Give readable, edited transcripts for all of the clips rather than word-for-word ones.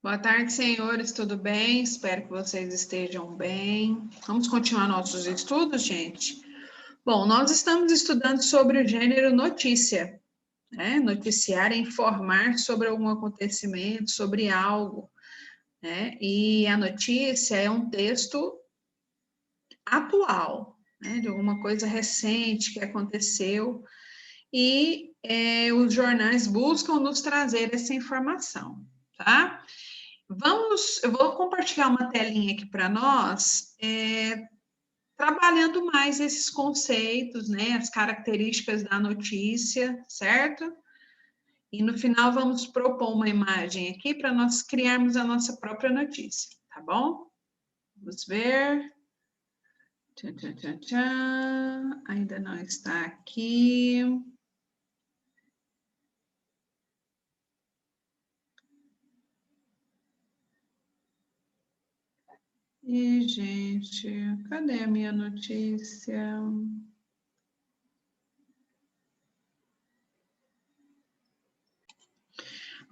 Boa tarde, senhores, tudo bem? Espero que vocês estejam bem. Vamos continuar nossos estudos, gente? Bom, nós estamos estudando sobre o gênero notícia, né? Noticiar é informar sobre algum acontecimento, sobre algo, né? E a notícia é um texto atual, né? De alguma coisa recente que aconteceu e os jornais buscam nos trazer essa informação, tá? Eu vou compartilhar uma telinha aqui para nós, trabalhando mais esses conceitos, né, as características da notícia, certo? E no final vamos propor uma imagem aqui para nós criarmos a nossa própria notícia, tá bom? Vamos ver. Tchan, tchan, tchan, tchan. Ainda não está aqui. E, gente, cadê a minha notícia?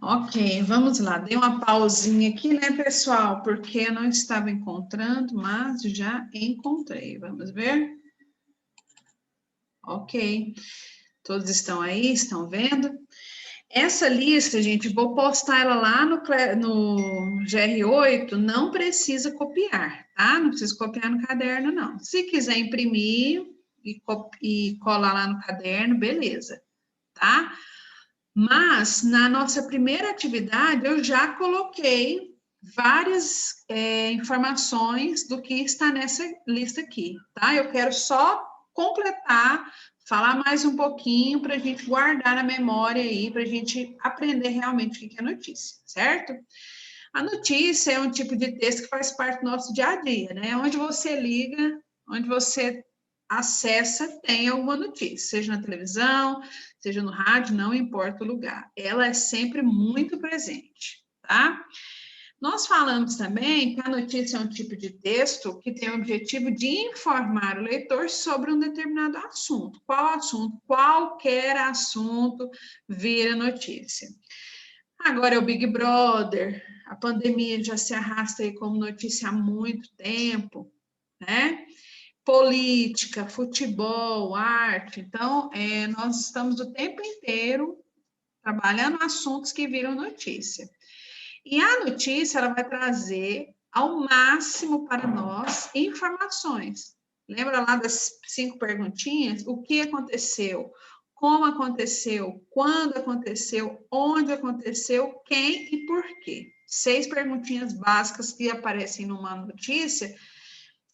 Ok, vamos lá. Dei uma pausinha aqui, né, pessoal? Porque eu não estava encontrando, mas já encontrei. Vamos ver? Ok. Todos estão aí? Estão vendo? Essa lista, gente, vou postar ela lá no GR8, não precisa copiar, tá? Não precisa copiar no caderno, não. Se quiser imprimir e colar lá no caderno, beleza, tá? Mas na nossa primeira atividade, eu já coloquei várias informações do que está nessa lista aqui, tá? Eu quero só completar, falar mais um pouquinho para a gente guardar na memória aí, para a gente aprender realmente o que é notícia, certo? A notícia é um tipo de texto que faz parte do nosso dia a dia, né? Onde você liga, onde você acessa, tem alguma notícia, seja na televisão, seja no rádio, não importa o lugar. Ela é sempre muito presente, tá? Nós falamos também que a notícia é um tipo de texto que tem o objetivo de informar o leitor sobre um determinado assunto. Qual assunto? Qualquer assunto vira notícia. Agora é o Big Brother, a pandemia já se arrasta aí como notícia há muito tempo, né? Política, futebol, arte. Então, nós estamos o tempo inteiro trabalhando assuntos que viram notícia. E a notícia, ela vai trazer ao máximo para nós informações. Lembra lá das 5 perguntinhas? O que aconteceu? Como aconteceu? Quando aconteceu? Onde aconteceu? Quem e por quê? 6 perguntinhas básicas que aparecem numa notícia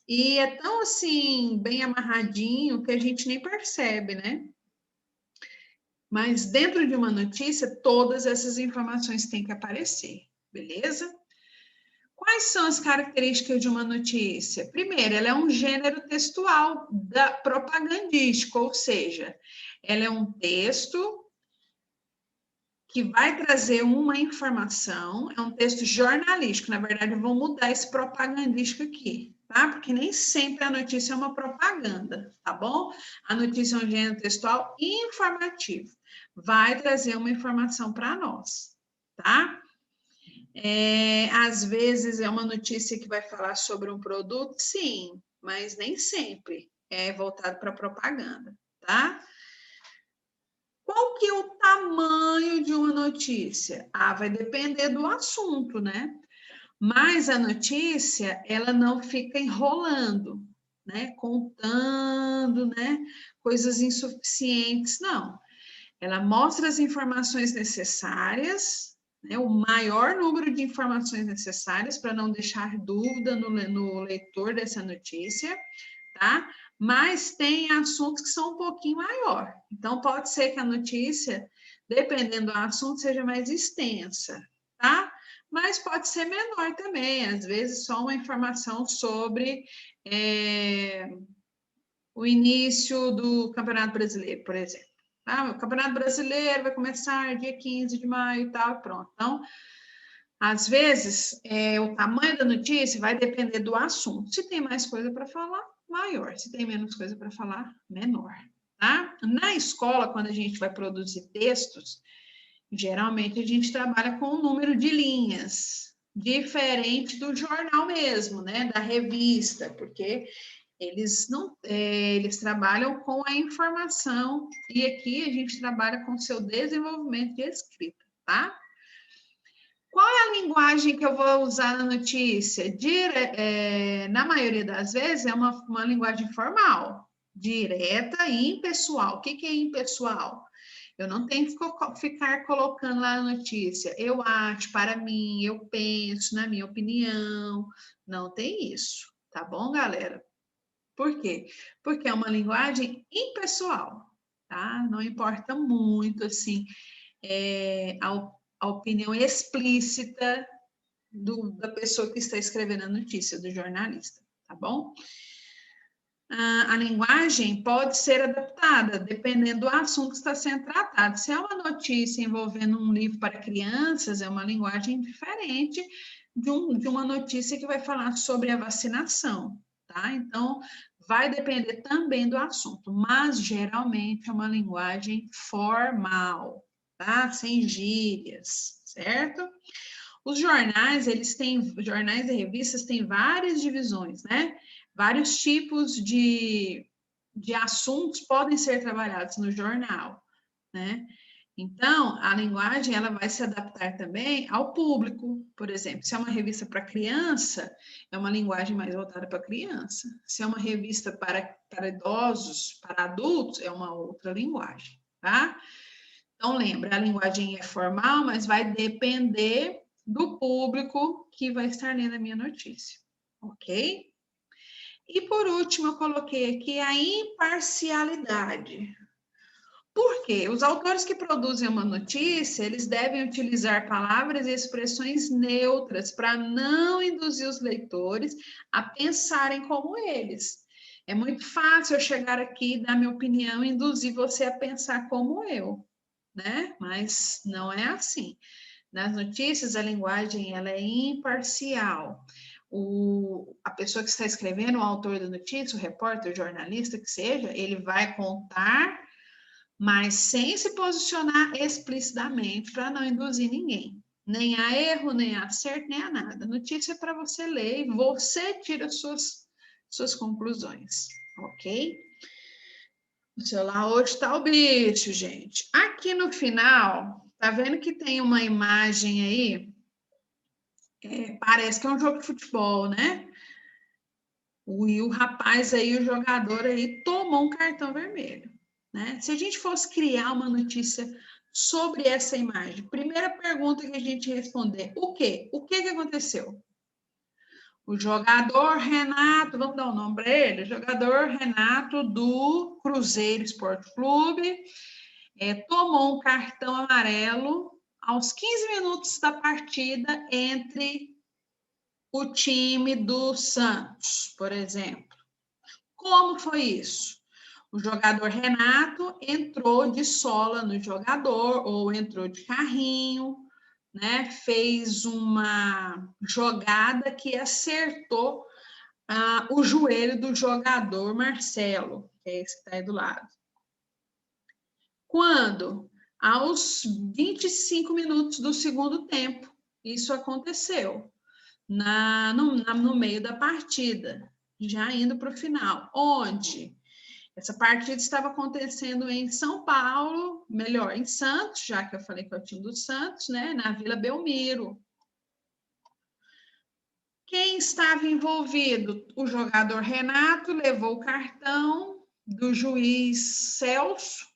e é tão assim, bem amarradinho que a gente nem percebe, né? Mas dentro de uma notícia, todas essas informações têm que aparecer, beleza? Quais são as características de uma notícia? Primeiro, ela é um gênero textual propagandístico, ou seja, ela é um texto que vai trazer uma informação, é um texto jornalístico. Na verdade, eu vou mudar esse propagandístico aqui, tá? Porque nem sempre a notícia é uma propaganda, tá bom? A notícia é um gênero textual informativo. Vai trazer uma informação para nós, tá? Às vezes é uma notícia que vai falar sobre um produto, sim, mas nem sempre é voltado para propaganda, tá? Qual que é o tamanho de uma notícia? Ah, vai depender do assunto, né? Mas a notícia, ela não fica enrolando, né? Contando, né? Coisas insuficientes, não. Ela mostra as informações necessárias, né? O maior número de informações necessárias para não deixar dúvida no leitor dessa notícia, tá? Mas tem assuntos que são um pouquinho maior. Então, pode ser que a notícia, dependendo do assunto, seja mais extensa, tá? Mas pode ser menor também, às vezes só uma informação sobre o início do Campeonato Brasileiro, por exemplo. Tá? O Campeonato Brasileiro vai começar dia 15 de maio e tal, pronto. Então, às vezes, o tamanho da notícia vai depender do assunto. Se tem mais coisa para falar, maior. Se tem menos coisa para falar, menor. Tá? Na escola, quando a gente vai produzir textos, geralmente a gente trabalha com o número de linhas. diferente do jornal mesmo, né? Da revista, porque eles não, eles trabalham com a informação e aqui a gente trabalha com o seu desenvolvimento de escrita, tá? Qual é a linguagem que eu vou usar na notícia? Na maioria das vezes é uma linguagem formal, direta e impessoal. O que é impessoal? Eu não tenho que ficar colocando lá na notícia. Eu acho, para mim, eu penso, na minha opinião. Não tem isso, tá bom, galera? Por quê? Porque é uma linguagem impessoal, tá? Não importa muito, assim, a opinião explícita da pessoa que está escrevendo a notícia, do jornalista, tá bom? A linguagem pode ser adaptada dependendo do assunto que está sendo tratado. Se é uma notícia envolvendo um livro para crianças, é uma linguagem diferente de uma notícia que vai falar sobre a vacinação, tá? Então, vai depender também do assunto, mas geralmente é uma linguagem formal, tá? Sem gírias, certo? Os jornais, jornais e revistas têm várias divisões, né? Vários tipos de assuntos podem ser trabalhados no jornal, né? Então, a linguagem, ela vai se adaptar também ao público. Por exemplo, se é uma revista para criança, é uma linguagem mais voltada para criança. Se é uma revista para idosos, para adultos, é uma outra linguagem, tá? Então, lembra, a linguagem é formal, mas vai depender do público que vai estar lendo a minha notícia, ok? E por último, eu coloquei aqui a imparcialidade. Por quê? Os autores que produzem uma notícia, eles devem utilizar palavras e expressões neutras para não induzir os leitores a pensarem como eles. É muito fácil eu chegar aqui, dar minha opinião e induzir você a pensar como eu, né? Mas não é assim. Nas notícias, a linguagem ela é imparcial. A pessoa que está escrevendo, o autor da notícia, o repórter, o jornalista, que seja, ele vai contar, mas sem se posicionar explicitamente para não induzir ninguém. Nem a erro, nem a acerto, nem a nada. Notícia é para você ler e você tira suas conclusões, ok? O celular hoje tá o bicho, gente. Aqui no final, tá vendo que tem uma imagem aí? Parece que é um jogo de futebol, né? E o rapaz aí, o jogador aí, tomou um cartão vermelho, né? Se a gente fosse criar uma notícia sobre essa imagem, primeira pergunta que a gente responder, o quê? O que aconteceu? O jogador Renato, vamos dar um nome para ele? O jogador Renato do Cruzeiro Esporte Clube tomou um cartão amarelo aos 15 minutos da partida entre o time do Santos, por exemplo. Como foi isso? O jogador Renato entrou de sola no jogador ou entrou de carrinho, né? Fez uma jogada que acertou o joelho do jogador Marcelo, que é esse que está aí do lado. Quando? Aos 25 minutos do segundo tempo, isso aconteceu, no meio da partida, já indo para o final, onde essa partida estava acontecendo em São Paulo, melhor, em Santos, já que eu falei que é o time do Santos, né, na Vila Belmiro. Quem estava envolvido? O jogador Renato levou o cartão do juiz Celso,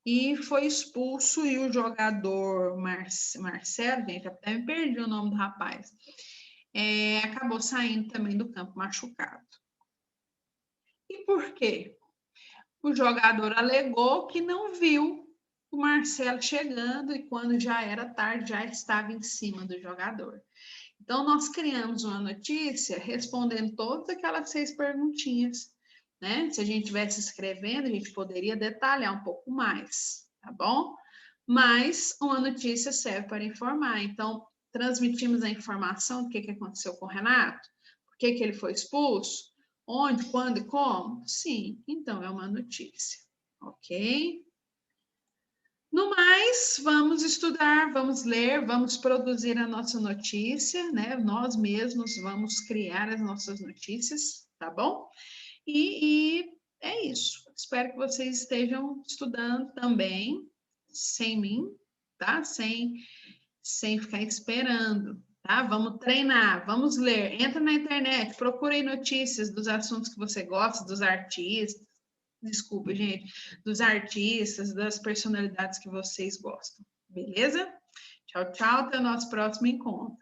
e foi expulso, e o jogador Marcelo, gente, até me perdi o nome do rapaz, acabou saindo também do campo machucado. E por quê? O jogador alegou que não viu o Marcelo chegando e quando já era tarde, já estava em cima do jogador. Então, nós criamos uma notícia respondendo todas aquelas 6 perguntinhas, né? Se a gente estivesse escrevendo, a gente poderia detalhar um pouco mais, tá bom? Mas uma notícia serve para informar. Então, transmitimos a informação do que aconteceu com o Renato, por que ele foi expulso, onde, quando e como? Sim, então é uma notícia, ok? No mais, vamos estudar, vamos ler, vamos produzir a nossa notícia, né? Nós mesmos vamos criar as nossas notícias, tá bom? E é isso. Espero que vocês estejam estudando também, sem mim, tá? Sem ficar esperando, tá? Vamos treinar, vamos ler. Entra na internet, procure notícias dos assuntos que você gosta, dos artistas. Desculpa, gente, dos artistas, das personalidades que vocês gostam. Beleza? Tchau, tchau. Até o nosso próximo encontro.